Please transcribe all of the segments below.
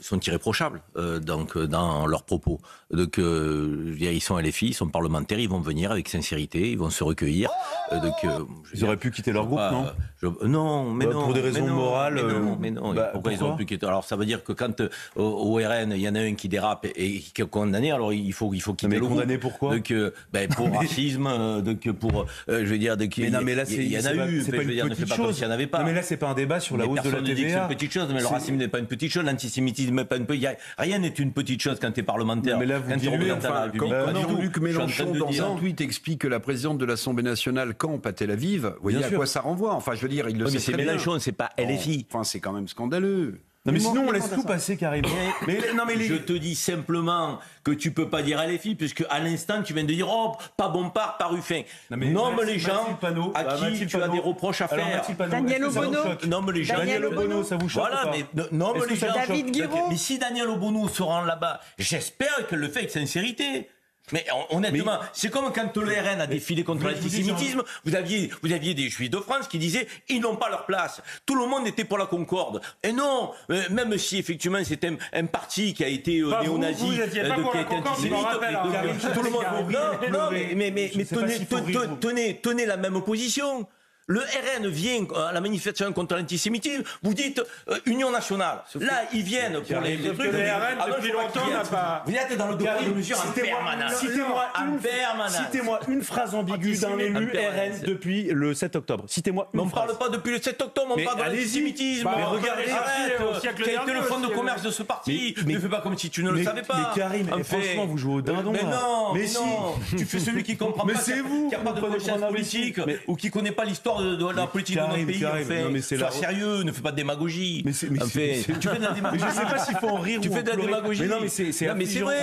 sont irréprochables donc, dans leurs propos. Donc, ils sont LFI, ils sont parlementaires, ils vont venir avec sincérité, ils vont se recueillir. Ils auraient pu quitter leur groupe, non Non, mais non. Pour des raisons morales. Mais non. Pourquoi ils ont pu quitter? Alors, ça veut dire que quand au RN, il y en a un qui dérape et qui est condamné, alors il faut quitter le groupe. Condamné pourquoi? Pour racisme, pour, je veux dire, mais là, il y en a eu. C'est pas une petite chose. Il n'y en avait pas. Non, mais là, c'est pas un débat sur la hausse de la TVA. C'est une petite chose, mais le racisme n'est pas une petite chose, l'antisémitisme n'est pas une petite chose. Rien n'est une petite chose quand tu es parlementaire. Mais là, vous diluez, Jean-Luc Mélenchon, dans un tweet, explique que la présidente de l'Assemblée nationale campe à Tel Aviv. Vous voyez à quoi ça renvoie? Enfin, je veux dire, il le sait très bien. Mais c'est Mélenchon, c'est pas LFI. Enfin, c'est quand même scandaleux. Non, mais sinon, on laisse tout passer, Karim. Je te dis simplement que tu peux pas dire LFI, puisque à l'instant, tu viens de dire, oh, pas Bompard, pas Ruffin. Nomme les gens à qui tu as des reproches à faire. Daniel Obono. Nomme les gens. Daniel Obono, ça vous choque? Voilà, mais nomme les gens. David Guiraud. Mais si Daniel Obono se rend là-bas, j'espère qu'elle le fait avec sincérité. Mais honnêtement, c'est comme quand le RN a défilé contre l'antisémitisme, vous aviez des Juifs de France qui disaient ils n'ont pas leur place. Tout le monde était pour la concorde. Et non, même si effectivement c'était un parti qui a été néo-nazi, qui a été antisémite, tout le monde. Non, mais tenez la même position. Le RN vient à la manifestation contre l'antisémitisme, vous dites Union nationale. Là, ils viennent pour les trucs. Le RN, depuis longtemps, n'a pas... Vous êtes dans le devoir de mesure en permanence. Citez-moi une phrase ambiguë d'un élu RN depuis le 7 octobre. Citez-moi une phrase. On ne parle pas depuis le 7 octobre, on parle de l'antisémitisme. Mais regardez, quel était le fonds de commerce de ce parti? Ne fais pas comme si tu ne le savais pas. Mais Karim, franchement, vous jouez au dindon. Mais non, tu fais celui qui comprend pas, qui n'a pas de conscience politique, ou qui ne connaît pas l'histoire de la politique de notre pays. Sois sérieux, ne fais pas de démagogie. Tu fais de la démagogie. Je sais pas s'il faut en rire. Tu fais de la démagogie. Mais c'est vrai.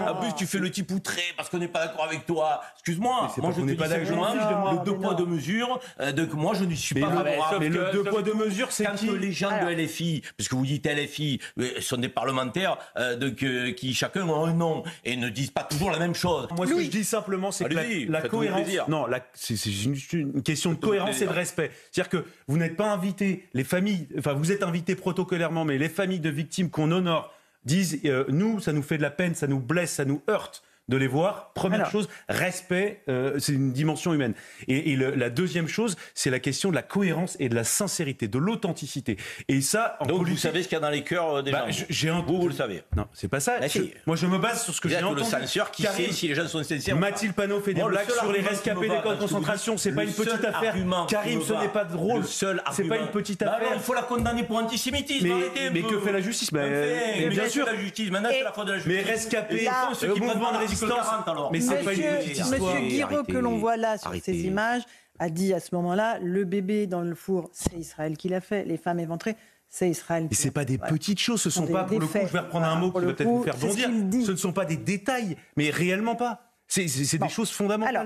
En plus, tu fais le type outré parce qu'on n'est pas d'accord avec toi. Excuse-moi. Moi, je te dis simplement le deux poids deux mesures. Donc moi, je ne suis pas favorable. Mais le deux poids deux mesures, c'est quand les gens de LFI, puisque vous dites LFI, sont des parlementaires qui chacun ont un nom et ne disent pas toujours la même chose. Moi, ce que je dis simplement, c'est que la cohérence. Non, c'est une question de cohérence et de respect. C'est-à-dire que vous n'êtes pas invité, les familles, enfin vous êtes invités protocolairement, mais les familles de victimes qu'on honore disent nous, ça nous fait de la peine, ça nous blesse, ça nous heurte de les voir. Première chose, respect, c'est une dimension humaine. Et la deuxième chose, c'est la question de la cohérence et de la sincérité, de l'authenticité. Et ça, en donc politique, vous savez ce qu'il y a dans les cœurs des gens. Vous le savez. Non, c'est pas ça. Moi, je me base sur ce que j'ai entendu. Le censeur qui sait si les gens sont sincères. Mathilde Panot fait des blagues sur les rescapés des camps de concentration. C'est pas une petite affaire. Karim, ce n'est pas drôle. C'est pas une petite affaire. Il faut la condamner pour antisémitisme. Mais que fait la justice? Bien sûr. La justice. Maintenant, c'est la faute de la justice. Mais rescapés, mouvement de résistance. Mais c'est pas une petite histoire. Monsieur Guiraud, que l'on voit là sur ces images, a dit à ce moment-là, le bébé dans le four, c'est Israël qui l'a fait. Les femmes éventrées, c'est Israël. Et c'est pas des petites choses, ce sont pas, pour le coup, je vais reprendre un mot qui va peut-être vous faire bondir, ce ne sont pas des détails, mais réellement pas. C'est des choses fondamentales.